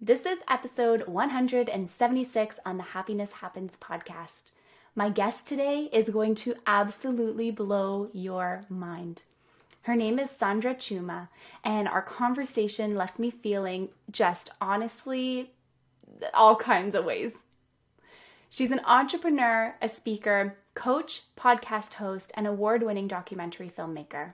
This is episode 176 on the Happiness Happens podcast. My guest today is going to absolutely blow your mind. Her name is Sandra Chuma, and our conversation left me feeling just honestly all kinds of ways. She's an entrepreneur, a speaker, coach, podcast host, and award-winning documentary filmmaker.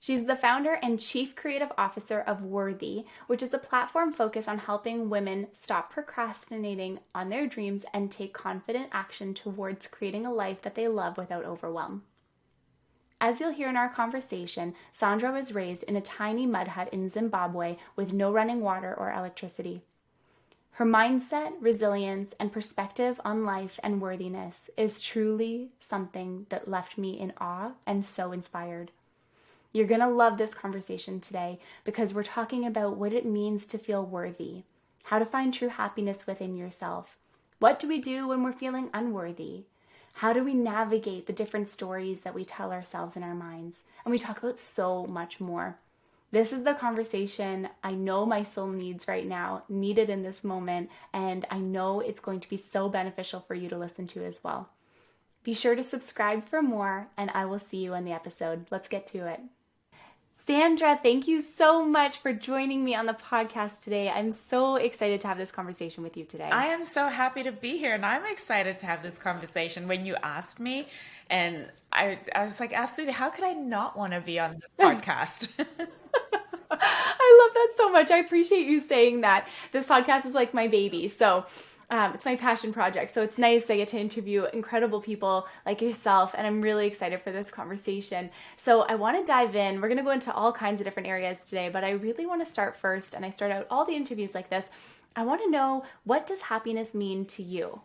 She's the founder and chief creative officer of Worthy, which is a platform focused on helping women stop procrastinating on their dreams and take confident action towards creating a life that they love without overwhelm. As you'll hear in our conversation, Sandra was raised in a tiny mud hut in Zimbabwe with no running water or electricity. Her mindset, resilience, and perspective on life and worthiness is truly something that left me in awe and so inspired. You're going to love this conversation today because we're talking about what it means to feel worthy, how to find true happiness within yourself. What do we do when we're feeling unworthy? How do we navigate the different stories that we tell ourselves in our minds? And we talk about so much more. This is the conversation I know my soul needs right now, needed in this moment, and I know it's going to be so beneficial for you to listen to as well. Be sure to subscribe for more, and I will see you in the episode. Let's get to it. Sandra, thank you so much for joining me on the podcast today. I'm so excited to have this conversation with you today. I am so happy to be here, and I'm excited to have this conversation. When you asked me, and I was like, absolutely, how could I not want to be on this podcast? I love that so much. I appreciate you saying that. This podcast is like my baby. So it's my passion project. So it's nice I get to interview incredible people like yourself. And I'm really excited for this conversation. So I want to dive in. We're going to go into all kinds of different areas today, but I really want to start first. And I start out all the interviews like this. I want to know, what does happiness mean to you?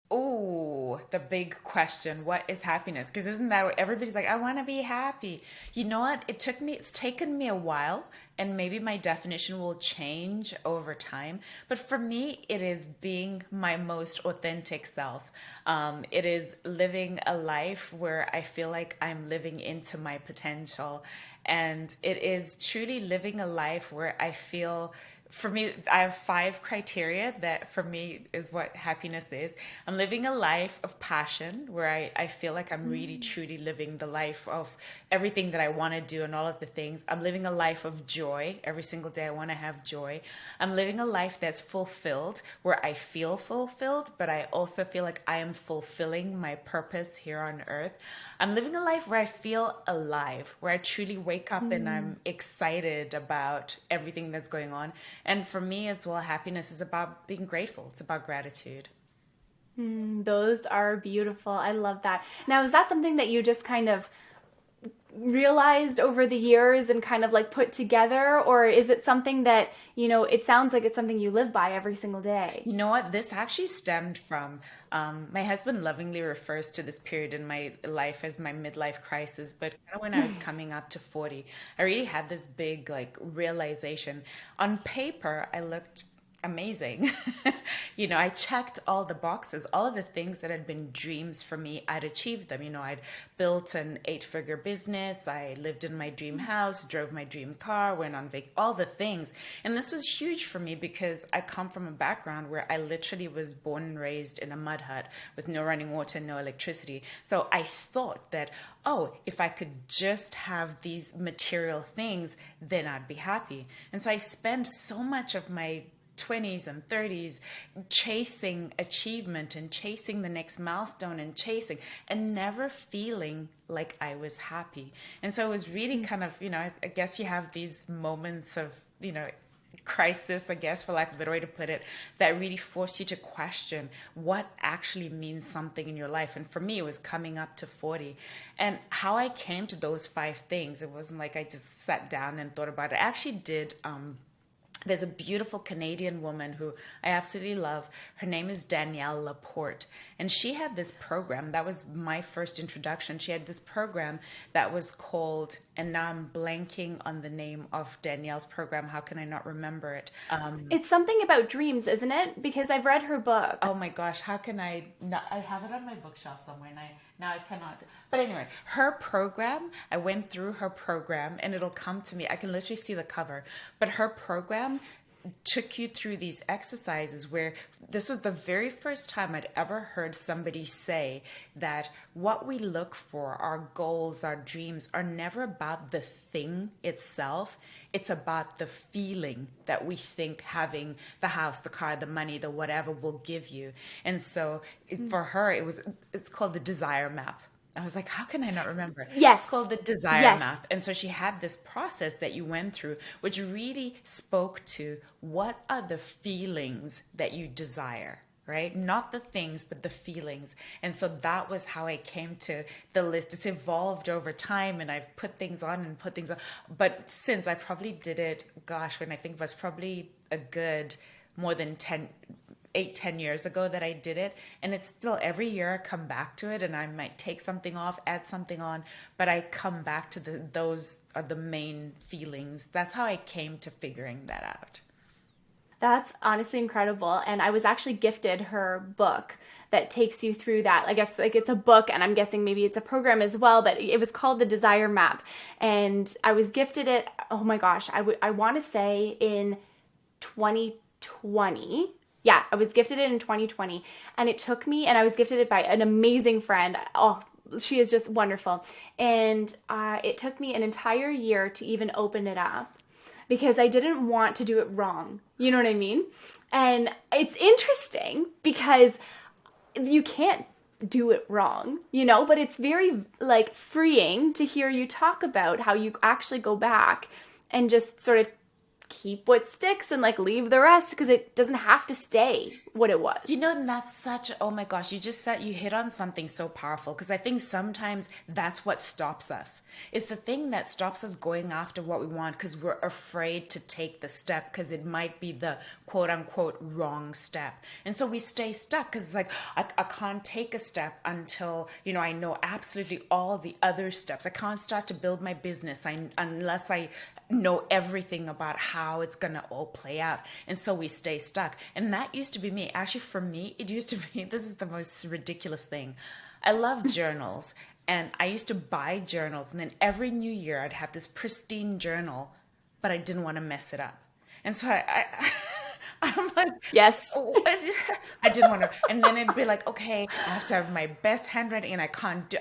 Oh, the big question. What is happiness? Because isn't that what everybody's like, I want to be happy. You know what? It's taken me a while, and maybe my definition will change over time. But for me, it is being my most authentic self. It is living a life where I feel like I'm living into my potential. And it is truly living a life where I feel, for me, I have 5 criteria that for me is what happiness is. I'm living a life of passion where I feel like I'm really truly living the life of everything that I want to do and all of the things. I'm living a life of joy. Every single day I want to have joy. I'm living a life that's fulfilled, where I feel fulfilled, but I also feel like I am fulfilling my purpose here on earth. I'm living a life where I feel alive, where I truly wake up and I'm excited about everything that's going on. And for me as well, happiness is about being grateful. It's about gratitude. Those are beautiful. I love that. Now, is that something that you just kind of realized over the years and kind of like put together? Or is it something that, it sounds like it's something you live by every single day? You know what? This actually stemmed from my husband lovingly refers to this period in my life as my midlife crisis. But kind of when I was coming up to 40, I really had this big like realization. On paper, I looked amazing. I checked all the boxes, all of the things that had been dreams for me. I'd achieved them. I'd built an 8-figure business. I lived in my dream house, drove my dream car, went on vacation, all the things. And this was huge for me because I come from a background where I literally was born and raised in a mud hut with no running water, no electricity. So I thought that, if I could just have these material things, then I'd be happy. And so I spent so much of my 20s and 30s chasing achievement and chasing the next milestone and never feeling like I was happy. And so it was really kind of, I guess you have these moments of, crisis, I guess, for lack of a better way to put it, that really force you to question what actually means something in your life. And for me, it was coming up to 40. And how I came to those 5 things, it wasn't like I just sat down and thought about it. I actually did there's a beautiful Canadian woman who I absolutely love. Her name is Danielle Laporte. And she had this program. That was my first introduction. She had this program that was called, and now I'm blanking on the name of Danielle's program. How can I not remember it? It's something about dreams, isn't it? Because I've read her book. Oh my gosh, how can I not? I have it on my bookshelf somewhere, and now I cannot. But anyway, her program, I went through her program, and it'll come to me. I can literally see the cover. But her program took you through these exercises where this was the very first time I'd ever heard somebody say that what we look for, our goals, our dreams, are never about the thing itself. It's about the feeling that we think having the house, the car, the money, the whatever will give you. And so for her, it's called the desire map. I was like, how can I not remember? Yes. It's called the desire Yes. map. And so she had this process that you went through, which really spoke to what are the feelings that you desire, right? Not the things, but the feelings. And so that was how I came to the list. It's evolved over time, and I've put things on and put things on. But since I probably did it, gosh, when I think it was probably a good more than 10 years ago that I did it. And it's still every year I come back to it, and I might take something off, add something on, but I come back to those are the main feelings. That's how I came to figuring that out. That's honestly incredible. And I was actually gifted her book that takes you through that. I guess like it's a book, and I'm guessing maybe it's a program as well, but it was called the Desire Map. And I was gifted it, oh my gosh, I want to say in 2020. Yeah, I was gifted it in 2020, and it took me, and I was gifted it by an amazing friend. Oh, she is just wonderful. And it took me an entire year to even open it up because I didn't want to do it wrong. You know what I mean? And it's interesting because you can't do it wrong, but it's very like freeing to hear you talk about how you actually go back and just sort of keep what sticks and like leave the rest, because it doesn't have to stay what it was. And that's such, oh my gosh, you hit on something so powerful, because I think sometimes that's what stops us. It's the thing that stops us going after what we want, because we're afraid to take the step, because it might be the quote unquote wrong step. And so we stay stuck because it's like, I can't take a step until, I know absolutely all the other steps. I can't start to build my business unless I know everything about how it's going to all play out. And so we stay stuck. And that used to be me. Actually, for me, it used to be, this is the most ridiculous thing. I love journals, and I used to buy journals, and then every new year I'd have this pristine journal, but I didn't want to mess it up. And so I'm like, yes, what? I didn't want to. And then it'd be like, okay, I have to have my best handwriting, and I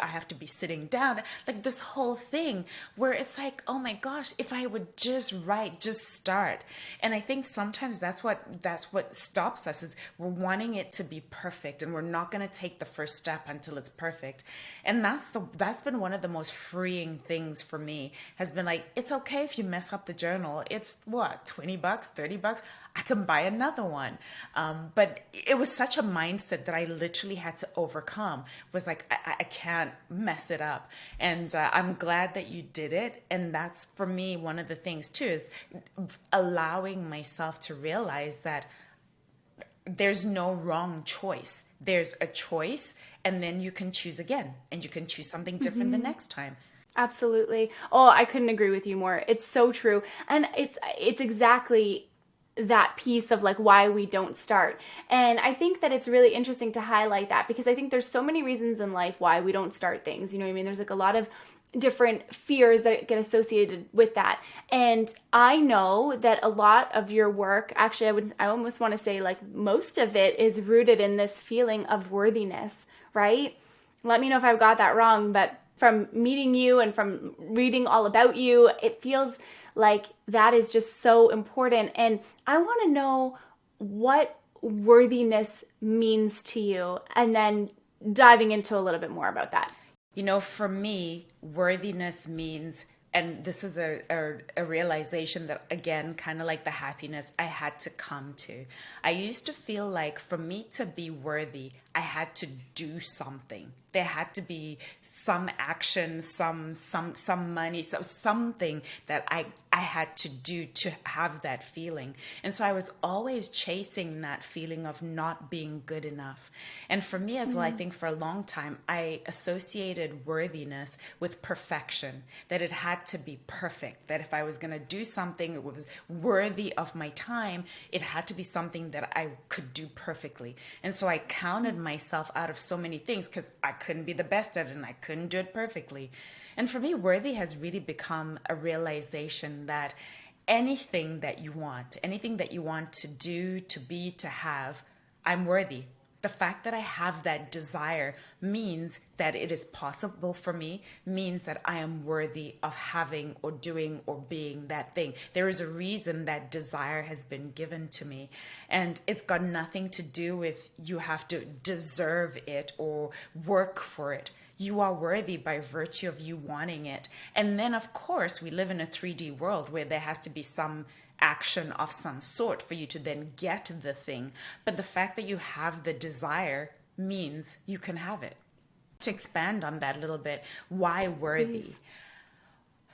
have to be sitting down. Like this whole thing where it's like, oh my gosh, if I would just write, just start. And I think sometimes that's what stops us, is we're wanting it to be perfect, and we're not going to take the first step until it's perfect. And that's been one of the most freeing things for me, has been like, it's okay if you mess up the journal. It's what, $20, $30? I can buy another one. But it was such a mindset that I literally had to overcome. Was like, I can't mess it up. And I'm glad that you did it. And that's, for me, one of the things too, is allowing myself to realize that there's no wrong choice. There's a choice, and then you can choose again, and you can choose something different the next time. Absolutely. Oh, I couldn't agree with you more. It's so true. And it's exactly that piece of like why we don't start. And I think that it's really interesting to highlight that, because I think there's so many reasons in life why we don't start things. You know what I mean? There's like a lot of different fears that get associated with that. And I know that a lot of your work, actually, I almost want to say like most of it is rooted in this feeling of worthiness, right? Let me know if I've got that wrong, but from meeting you and from reading all about you, it feels like that is just so important. And I want to know what worthiness means to you, and then diving into a little bit more about that. For me, worthiness means, and this is a realization that, again, kind of like the happiness, I had to come to. I used to feel like for me to be worthy, I had to do something. There had to be some action, some money, something that I had to do to have that feeling. And so I was always chasing that feeling of not being good enough. And for me as well, I think for a long time, I associated worthiness with perfection, that it had to be perfect, that if I was going to do something that was worthy of my time, it had to be something that I could do perfectly. And so I counted myself out of so many things because I couldn't be the best at it and I couldn't do it perfectly. And for me, worthy has really become a realization that anything that you want, anything that you want to do, to be, to have, I'm worthy. The fact that I have that desire means that it is possible for me, means that I am worthy of having or doing or being that thing. There is a reason that desire has been given to me. And it's got nothing to do with you have to deserve it or work for it. You are worthy by virtue of you wanting it. And then, of course, we live in a 3D world where there has to be some action of some sort for you to then get the thing. But the fact that you have the desire means you can have it. To expand on that a little bit, why worthy? Please.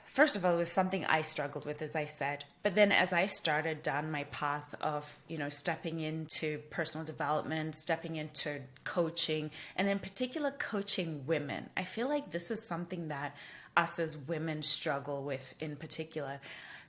First of all, it was something I struggled with, as I said. But then as I started down my path of, stepping into personal development, stepping into coaching, and in particular coaching women, I feel like this is something that us as women struggle with in particular.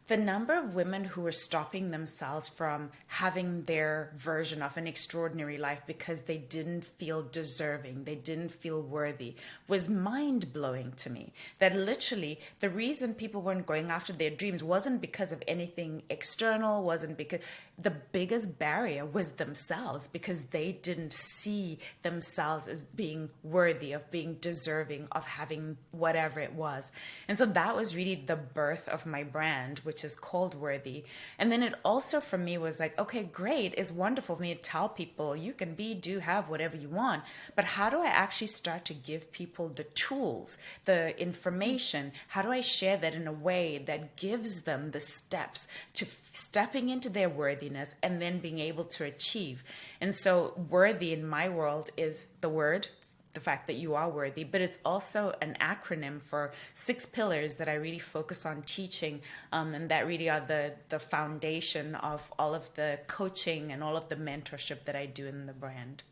The number of women who are stopping themselves from having their version of an extraordinary life because they didn't feel deserving, they didn't feel worthy, was mind-blowing to me. That literally the reason people weren't going after their dreams wasn't because of anything external, wasn't because the biggest barrier was themselves, because they didn't see themselves as being worthy, of being deserving, of having whatever it was. And so that was really the birth of my brand, which is called Worthy. And then it also for me was like, okay, great. It's wonderful for me to tell people you can be, do, have whatever you want. But how do I actually start to give people the tools, the information? How do I share that in a way that gives them the steps to stepping into their worthiness and then being able to achieve? And so worthy in my world is the word, the fact that you are worthy, but it's also an acronym for 6 pillars that I really focus on teaching, and that really are the foundation of all of the coaching and all of the mentorship that I do in the brand.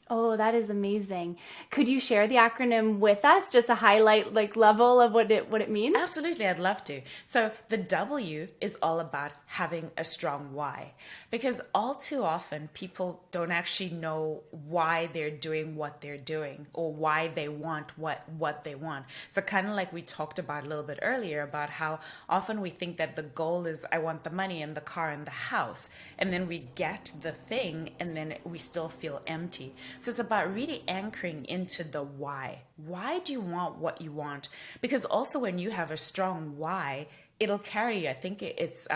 Oh, that is amazing. Could you share the acronym with us, just a highlight level of what it means? Absolutely, I'd love to. So the W is all about having a strong why, because all too often people don't actually know why they're doing what they're doing or why they want what they want. So kind of like we talked about a little bit earlier about how often we think that the goal is I want the money and the car and the house, and then we get the thing and then we still feel empty. So it's about really anchoring into the why. Why do you want what you want? Because also when you have a strong why, it'll carry you. I think it's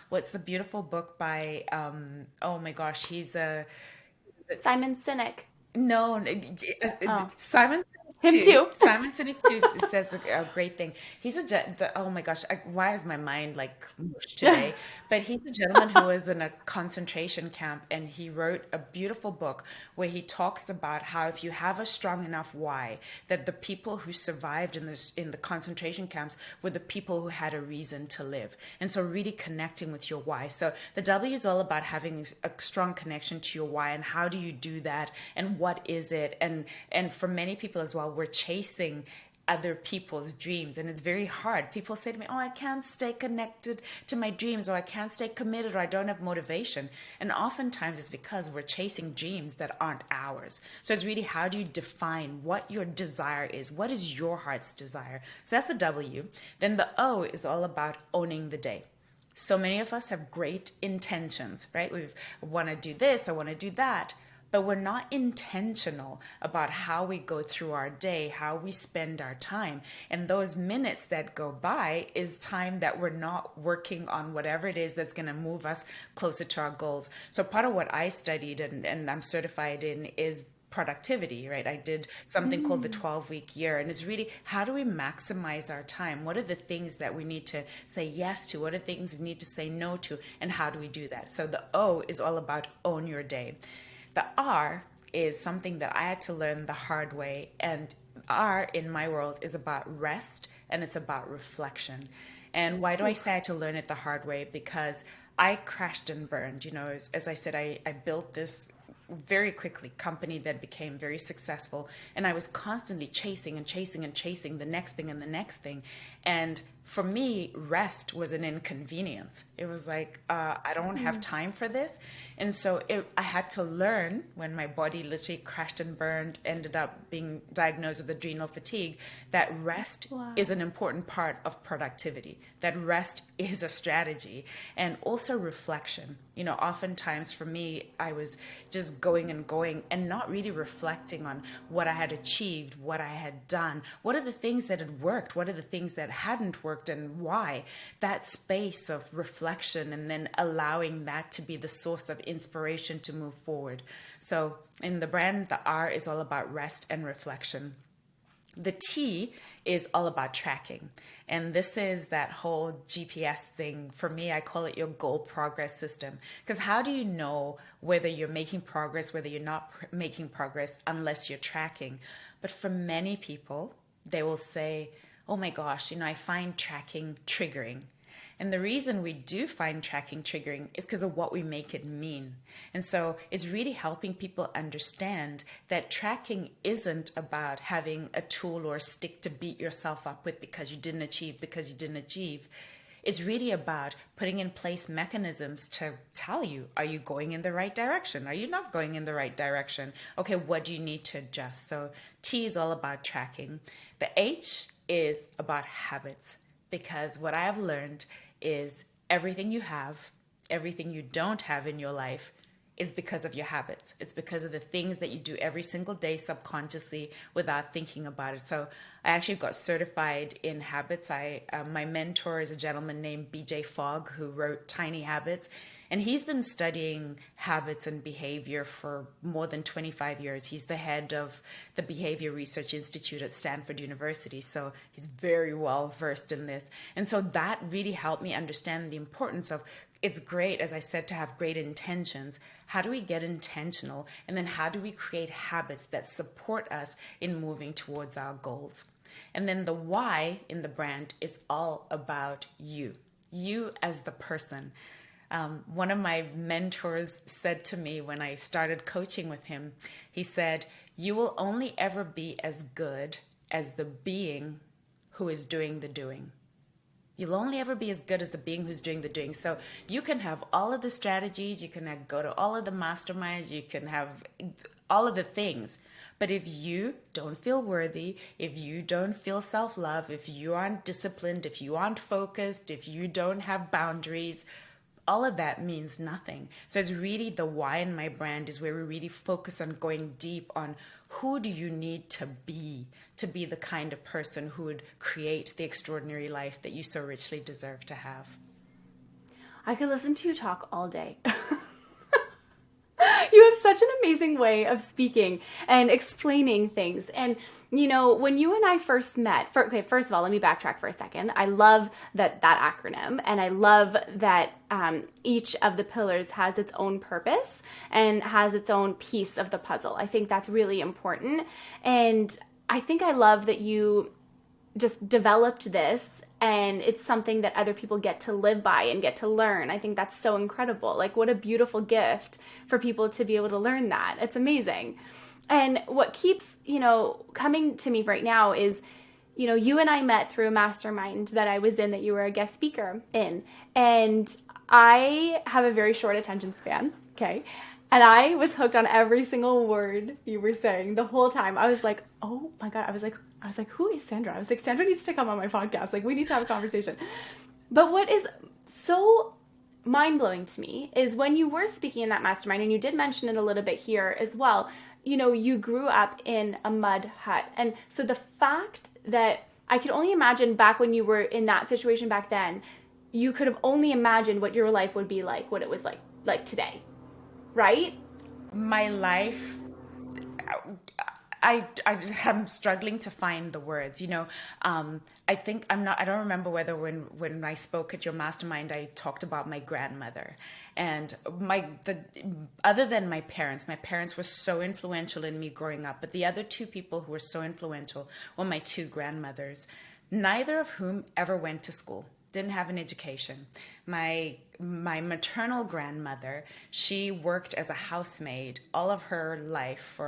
what's the beautiful book by oh my gosh, he's a Simon Sinek. no, Oh, Simon him too. too. Simon Sinek too says a great thing. He's oh my gosh, why is my mind like mush today? But he's a gentleman who was in a concentration camp, and he wrote a beautiful book where he talks about how if you have a strong enough why, that the people who survived in the concentration camps were the people who had a reason to live. And so really connecting with your why. So the W is all about having a strong connection to your why, and how do you do that, and what is it? And for many people as well, we're chasing other people's dreams, and it's very hard. People say to me, oh, I can't stay connected to my dreams, or I can't stay committed, or I don't have motivation. And oftentimes it's because we're chasing dreams that aren't ours. So it's really, how do you define what your desire is? What is your heart's desire? So that's the W. Then the O is all about owning the day. So many of us have great intentions, right? We want to do this, I want to do that. But we're not intentional about how we go through our day, how we spend our time. And those minutes that go by is time that we're not working on whatever it is that's going to move us closer to our goals. So part of what I studied and I'm certified in is productivity, right? I did something called the 12-week year, and it's really, how do we maximize our time? What are the things that we need to say yes to? What are things we need to say no to? And how do we do that? So the O is all about own your day. The R is something that I had to learn the hard way. And R in my world is about rest, and it's about reflection. And why do I say I had to learn it the hard way? Because I crashed and burned. As I said, I built this very quickly company that became very successful, and I was constantly chasing and chasing and chasing the next thing and the next thing. And for me, rest was an inconvenience. It was like, I don't have time for this. And so I had to learn when my body literally crashed and burned, ended up being diagnosed with adrenal fatigue, that rest Wow. is an important part of productivity, that rest is a strategy, and also reflection. Oftentimes for me, I was just going and not really reflecting on what I had achieved, what I had done, what are the things that had worked, what are the things that hadn't worked, and why. That space of reflection, and then allowing that to be the source of inspiration to move forward. So in the brand, the R is all about rest and reflection. The T is all about tracking. And this is that whole GPS thing. For me, I call it your goal progress system. Because how do you know whether you're making progress, whether you're not making progress, unless you're tracking? But for many people, they will say, oh my gosh, I find tracking triggering. And the reason we do find tracking triggering is because of what we make it mean. And so it's really helping people understand that tracking isn't about having a tool or a stick to beat yourself up with because you didn't achieve. It's really about putting in place mechanisms to tell you, are you going in the right direction? Are you not going in the right direction? Okay, what do you need to adjust? So T is all about tracking. The H is about habits, because what I have learned is everything you have, everything you don't have in your life is because of your habits. It's because of the things that you do every single day subconsciously without thinking about it. So I actually got certified in habits. My mentor is a gentleman named BJ Fogg, who wrote Tiny Habits. And he's been studying habits and behavior for more than 25 years. He's the head of the Behavior Research Institute at Stanford University. So he's very well versed in this. And so that really helped me understand the importance of, it's great, as I said, to have great intentions. How do we get intentional? And then how do we create habits that support us in moving towards our goals? And then the Y in the brand is all about you as the person. One of my mentors said to me when I started coaching with him, he said, you will only ever be as good as the being who is doing the doing. You'll only ever be as good as the being who's doing the doing. So you can have all of the strategies, you can go to all of the masterminds, you can have all of the things. But if you don't feel worthy, if you don't feel self-love, if you aren't disciplined, if you aren't focused, if you don't have boundaries, all of that means nothing. So it's really the why in my brand is where we really focus on going deep on who do you need to be the kind of person who would create the extraordinary life that you so richly deserve to have. I could listen to you talk all day. You have such an amazing way of speaking and explaining things. And, when you and I first met, first of all, let me backtrack for a second. I love that acronym, and I love that each of the pillars has its own purpose and has its own piece of the puzzle. I think that's really important. And I think I love that you just developed this, and it's something that other people get to live by and get to learn. I think that's so incredible. Like, what a beautiful gift for people to be able to learn that. It's amazing. And what keeps, coming to me right now is, you and I met through a mastermind that I was in, that you were a guest speaker in. And I have a very short attention span, okay? And I was hooked on every single word you were saying the whole time. I was like, oh my God. I was like, who is Sandra? I was like, Sandra needs to come on my podcast. Like, we need to have a conversation. But what is so mind-blowing to me is when you were speaking in that mastermind, and you did mention it a little bit here as well, you grew up in a mud hut. And so the fact that I could only imagine back when you were in that situation back then, you could have only imagined what your life would be like, what it was like today, right? My life, I'm struggling to find the words. I think I don't remember whether when I spoke at your mastermind, I talked about my grandmother. And other than my parents were so influential in me growing up, but the other two people who were so influential were my two grandmothers, neither of whom ever went to school. Didn't have an education. My maternal grandmother, she worked as a housemaid all of her life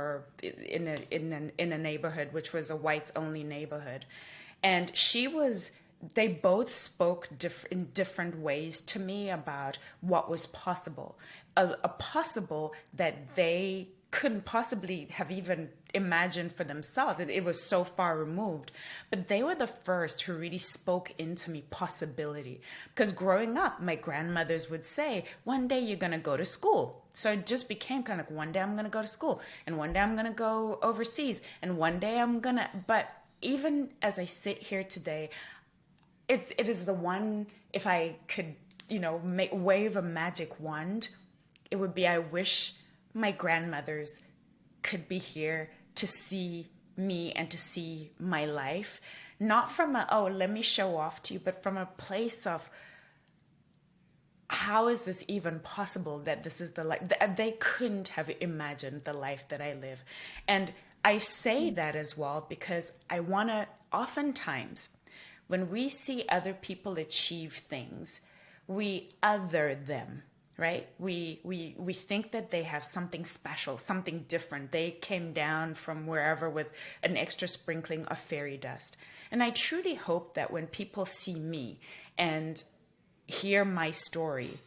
in a neighborhood which was a whites only neighborhood, and she was they both spoke in different ways to me about what was possible, a possible that they couldn't possibly have even imagined for themselves. It was so far removed. But they were the first who really spoke into me possibility. Because growing up, my grandmothers would say, one day you're going to go to school. So it just became kind of like, one day I'm going to go to school, and one day I'm going to go overseas, and one day I'm going to, but even as I sit here today, it is the one, if I could, wave a magic wand, it would be, I wish my grandmothers could be here to see me and to see my life, not from a, oh, let me show off to you, but from a place of, how is this even possible that this is the life? They couldn't have imagined the life that I live. And I say that as well because I want to, oftentimes, when we see other people achieve things, we other them, right? We think that they have something special, something different. They came down from wherever with an extra sprinkling of fairy dust. And I truly hope that when people see me and hear my story,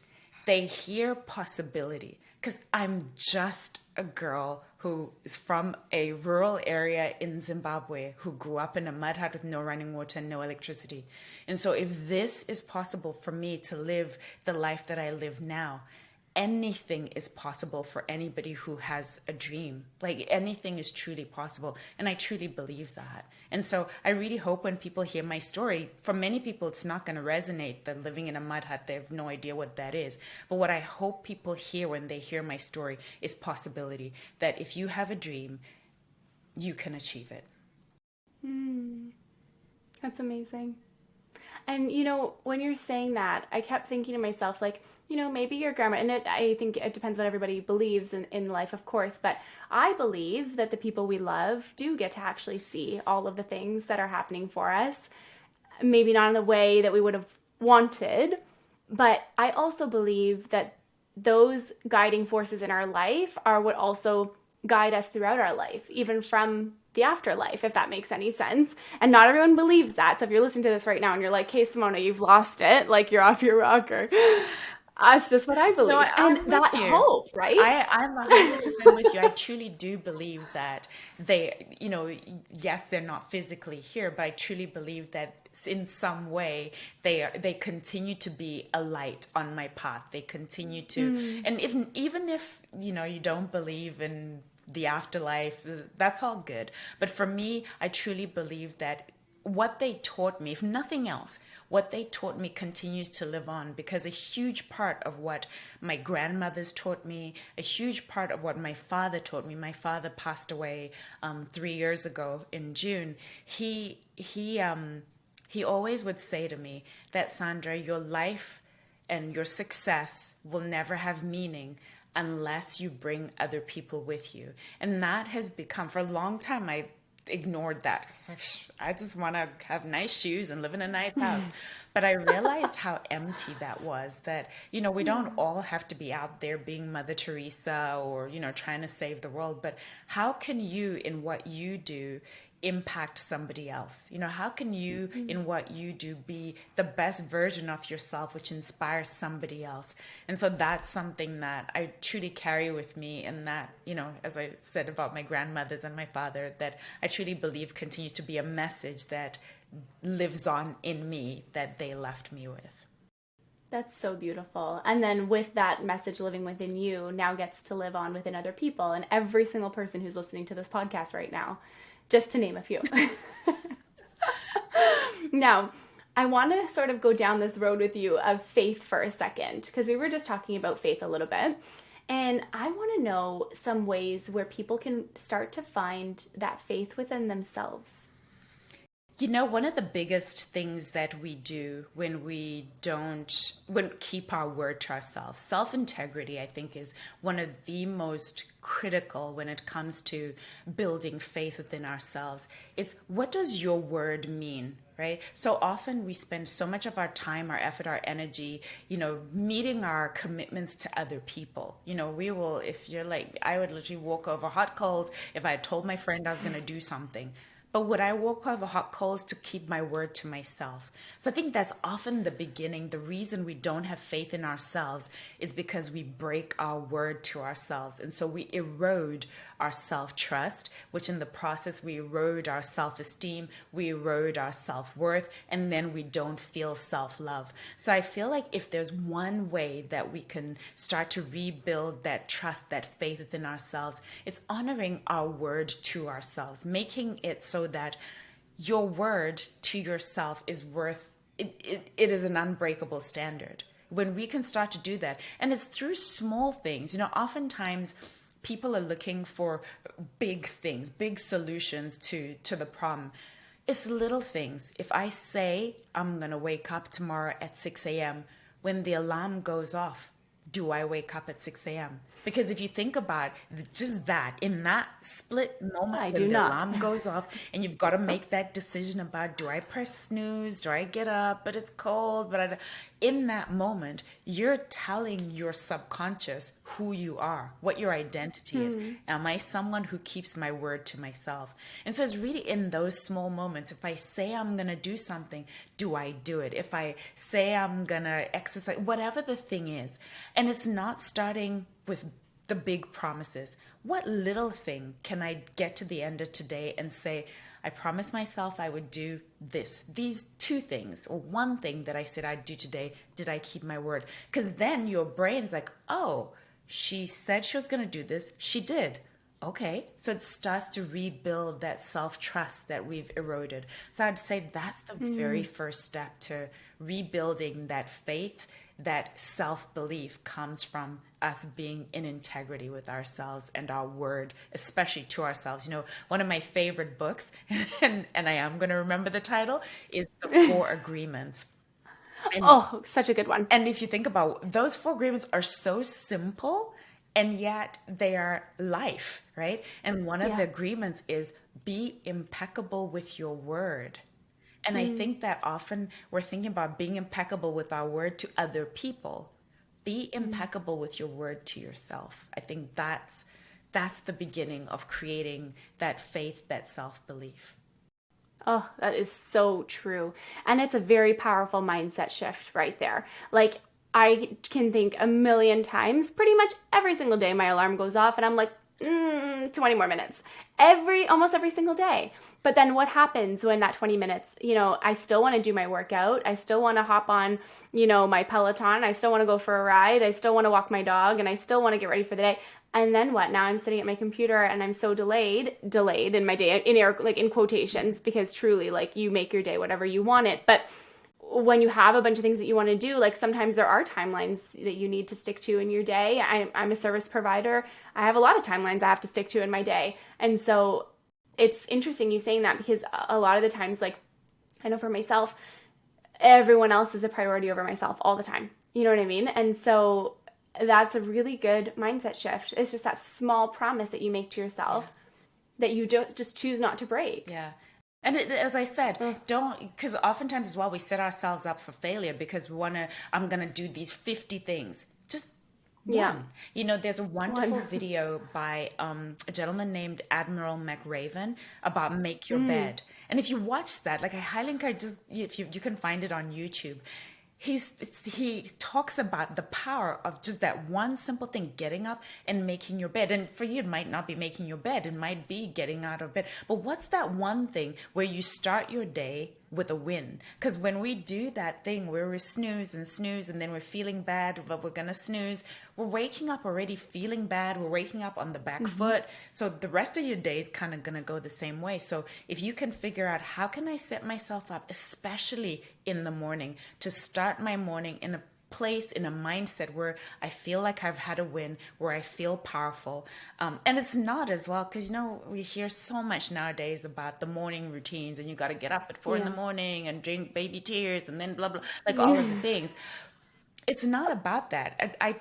they hear possibility, because I'm just a girl who is from a rural area in Zimbabwe, who grew up in a mud hut with no running water and no electricity. And so if this is possible for me to live the life that I live now, anything is possible for anybody who has a dream. Like, anything is truly possible. And I truly believe that. And so I really hope when people hear my story, for many people, it's not going to resonate, that living in a mud hut, they have no idea what that is. But what I hope people hear when they hear my story is possibility, that if you have a dream, you can achieve it. That's amazing. And, when you're saying that, I kept thinking to myself, like, maybe your grandma, and I think it depends what everybody believes in life, of course, but I believe that the people we love do get to actually see all of the things that are happening for us. Maybe not in the way that we would have wanted, but I also believe that those guiding forces in our life are what also guide us throughout our life, even from the afterlife, if that makes any sense. And not everyone believes that. So if you're listening to this right now and you're like, hey, Simona, you've lost it, like you're off your rocker. That's just what I believe. No, And I'm that with you. hope, right? I'm 100% with you. I truly do believe that they, yes, they're not physically here, but I truly believe that in some way they continue to be a light on my path. They continue to, and even if, you don't believe in the afterlife, that's all good. But for me, I truly believe that what they taught me, if nothing else, what they taught me continues to live on, because a huge part of what my grandmothers taught me, a huge part of what my father taught me, my father passed away 3 years ago in June. He always would say to me that, Sandra, your life and your success will never have meaning unless you bring other people with you. And that has become, for a long time, I ignored that. I just want to have nice shoes and live in a nice house. But I realized how empty that was, that, we don't all have to be out there being Mother Teresa or, trying to save the world. But how can you, in what you do, impact somebody else? How can you, in what you do, be the best version of yourself, which inspires somebody else? And so that's something that I truly carry with me, and that, as I said about my grandmothers and my father, that I truly believe continues to be a message that lives on in me, that they left me with. That's so beautiful. And then with that message living within you, now gets to live on within other people and every single person who's listening to this podcast right now, just to name a few. Now, I want to sort of go down this road with you of faith for a second, because we were just talking about faith a little bit. And I want to know some ways where people can start to find that faith within themselves. One of the biggest things that we do when we keep our word to ourselves, self-integrity, I think, is one of the most critical when it comes to building faith within ourselves. It's, what does your word mean, right? So often we spend so much of our time, our effort, our energy, meeting our commitments to other people. We will, if you're like, I would literally walk over hot coals if I had told my friend I was going to do something. but would I walk over hot coals to keep my word to myself? So I think that's often the beginning. The reason we don't have faith in ourselves is because we break our word to ourselves. And so we erode our self-trust, which in the process, we erode our self-esteem, we erode our self-worth, and then we don't feel self-love. So I feel like if there's one way that we can start to rebuild that trust, that faith within ourselves, it's honoring our word to ourselves, making it so that your word to yourself is worth it is an unbreakable standard. When we can start to do that, and it's through small things. Oftentimes people are looking for big things, big solutions to the problem. It's little things. If I say I'm going to wake up tomorrow at 6 a.m., when the alarm goes off, do I wake up at 6 a.m.? Because if you think about just that, in that split moment I when do the not. alarm goes off and you've got to make that decision about, do I press snooze? Do I get up? But it's cold. In that moment, you're telling your subconscious who you are, what your identity is. Am I someone who keeps my word to myself? And so it's really in those small moments. If I say I'm going to do something, do I do it? If I say I'm going to exercise, whatever the thing is. And it's not starting with the big promises. What little thing can I get to the end of today and say, I promised myself I would do this, these two things, or one thing that I said I'd do today, did I keep my word? Because then your brain's like, oh, she said she was going to do this, she did. Okay, so it starts to rebuild that self-trust that we've eroded. So I'd say that's the very first step to rebuilding that faith. That self-belief comes from us being in integrity with ourselves and our word, especially to ourselves. One of my favorite books, and I am going to remember the title, is The Four Agreements. Oh, such a good one. And if you think about those four agreements are so simple, and yet they are life, right? And one of the agreements is be impeccable with your word. And I think that often we're thinking about being impeccable with our word to other people. Be impeccable with your word to yourself. I think that's the beginning of creating that faith, that self-belief. Oh, that is so true. And it's a very powerful mindset shift right there. Like, I can think a million times, pretty much every single day, my alarm goes off, and I'm like, 20 more minutes. Almost every single day. But then what happens when that 20 minutes, I still want to do my workout. I still want to hop on, my Peloton. I still want to go for a ride. I still want to walk my dog, and I still want to get ready for the day. And then what? Now I'm sitting at my computer and I'm so delayed in my day, in quotations, because truly, like, you make your day whatever you want it. But when you have a bunch of things that you want to do, like, sometimes there are timelines that you need to stick to in your day. I'm a service provider. I have a lot of timelines I have to stick to in my day. And so it's interesting you saying that, because a lot of the times, like, I know for myself, everyone else is a priority over myself all the time. You know what I mean? And so that's a really good mindset shift. It's just that small promise that you make to yourself that you don't just choose not to break. Yeah. And as I said, because oftentimes as well, we set ourselves up for failure because I'm going to do these 50 things. Just one. There's a wonderful video by a gentleman named Admiral McRaven about make your bed. And if you watch that, like, I highly encourage, if you can find it on YouTube. He talks about the power of just that one simple thing, getting up and making your bed. And for you, it might not be making your bed. It might be getting out of bed. But what's that one thing where you start your day with a win? Because when we do that thing where we snooze and then we're feeling bad, but we're going to snooze, we're waking up already feeling bad. We're waking up on the back foot. So the rest of your day is kind of going to go the same way. So if you can figure out, how can I set myself up, especially in the morning, to start my morning in a place, in a mindset where I feel like I've had a win, where I feel powerful. And it's not as well, because, we hear so much nowadays about the morning routines, and you got to get up at 4 in the morning and drink baby tears and then blah, blah, like all of the things. It's not about that. I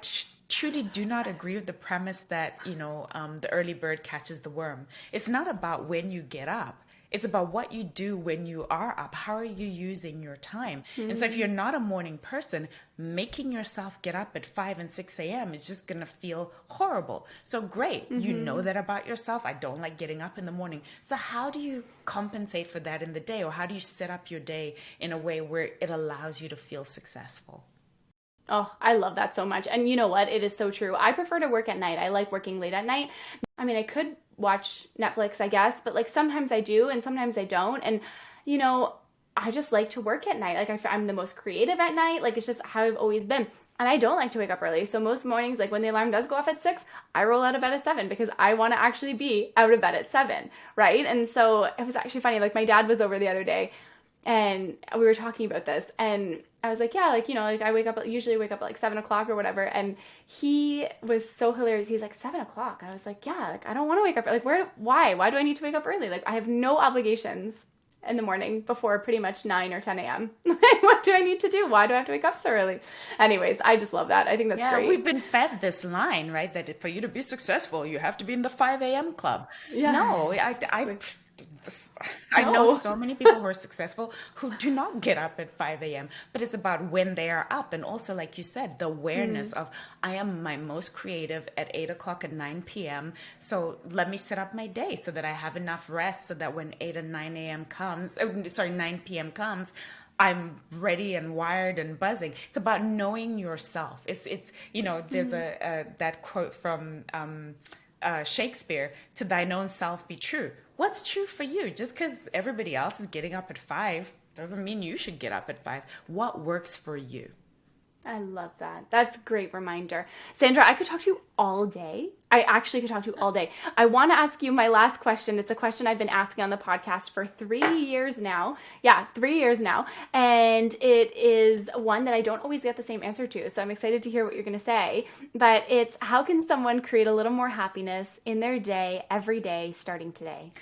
truly do not agree with the premise that, the early bird catches the worm. It's not about when you get up. It's about what you do when you are up. How are you using your time? And so if you're not a morning person, making yourself get up at 5 and 6 a.m. is just going to feel horrible. So great. You know that about yourself. I don't like getting up in the morning. So how do you compensate for that in the day? Or how do you set up your day in a way where it allows you to feel successful? Oh, I love that so much. And you know what? It is so true. I prefer to work at night. I like working late at night. I mean, I could watch Netflix, I guess, but like sometimes I do and sometimes I don't. And, you know, I just like to work at night. Like I'm the most creative at night. Like it's just how I've always been. And I don't like to wake up early. So most mornings, like when the alarm does go off at 6, I roll out of bed at 7 because I want to actually be out of bed at 7, right? And so it was actually funny. Like my dad was over the other day and we were talking about this, and I was like, yeah, like, you know, like usually wake up at like 7 o'clock or whatever. And he was so hilarious. He's like, 7 o'clock. I was like, yeah, like, I don't want to wake up. Like, why do I need to wake up early? Like, I have no obligations in the morning before pretty much 9 or 10 a.m. Like, what do I need to do? Why do I have to wake up so early? Anyways, I just love that. I think that's great. We've been fed this line, right? That for you to be successful, you have to be in the 5 a.m. club. Yeah. No, I know so many people who are successful who do not get up at 5 a.m., but it's about when they are up. And also, like you said, the awareness of I am my most creative at 8 o'clock and 9 p.m. So let me set up my day so that I have enough rest so that when 8 and 9 a.m. comes, 9 p.m. comes, I'm ready and wired and buzzing. It's about knowing yourself. It's you know, there's that quote from Shakespeare, to thine own self be true. What's true for you? Just because everybody else is getting up at 5 doesn't mean you should get up at 5. What works for you? I love that. That's a great reminder. Sandra, I could talk to you all day. I actually could talk to you all day. I want to ask you my last question. It's a question I've been asking on the podcast for 3 years now. Yeah, 3 years now. And it is one that I don't always get the same answer to. So I'm excited to hear what you're going to say. But it's, how can someone create a little more happiness in their day, every day, starting today?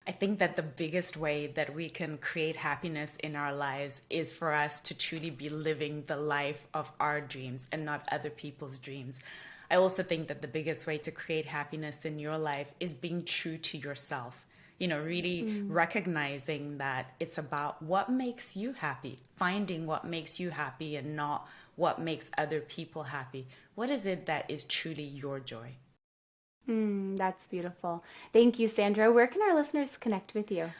I think that the biggest way that we can create happiness in our lives is for us to truly be living the life of our dreams and not other people's dreams. I also think that the biggest way to create happiness in your life is being true to yourself. You know, really recognizing that it's about what makes you happy, finding what makes you happy and not what makes other people happy. What is it that is truly your joy? That's beautiful. Thank you, Sandra. Where can our listeners connect with you?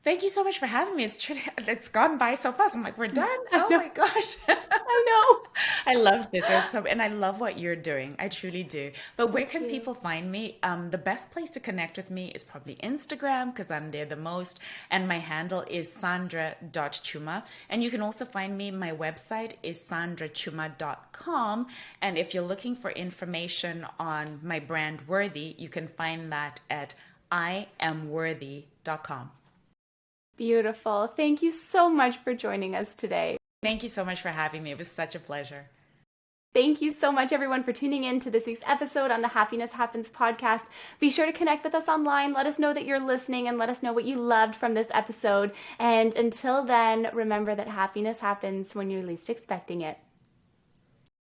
Thank you so much for having me. It's gone by so fast. I'm like, we're done. Oh my gosh. I know. I love this. And I love what you're doing. I truly do. But where can people find me? The best place to connect with me is probably Instagram, because I'm there the most. And my handle is sandra.chuma. And you can also find me. My website is sandrachuma.com. And if you're looking for information on my brand Worthy, you can find that at iamworthy.com. Beautiful. Thank you so much for joining us today. Thank you so much for having me. It was such a pleasure. Thank you so much, everyone, for tuning in to this week's episode on the Happiness Happens podcast. Be sure to connect with us online. Let us know that you're listening and let us know what you loved from this episode. And until then, remember that happiness happens when you're least expecting it.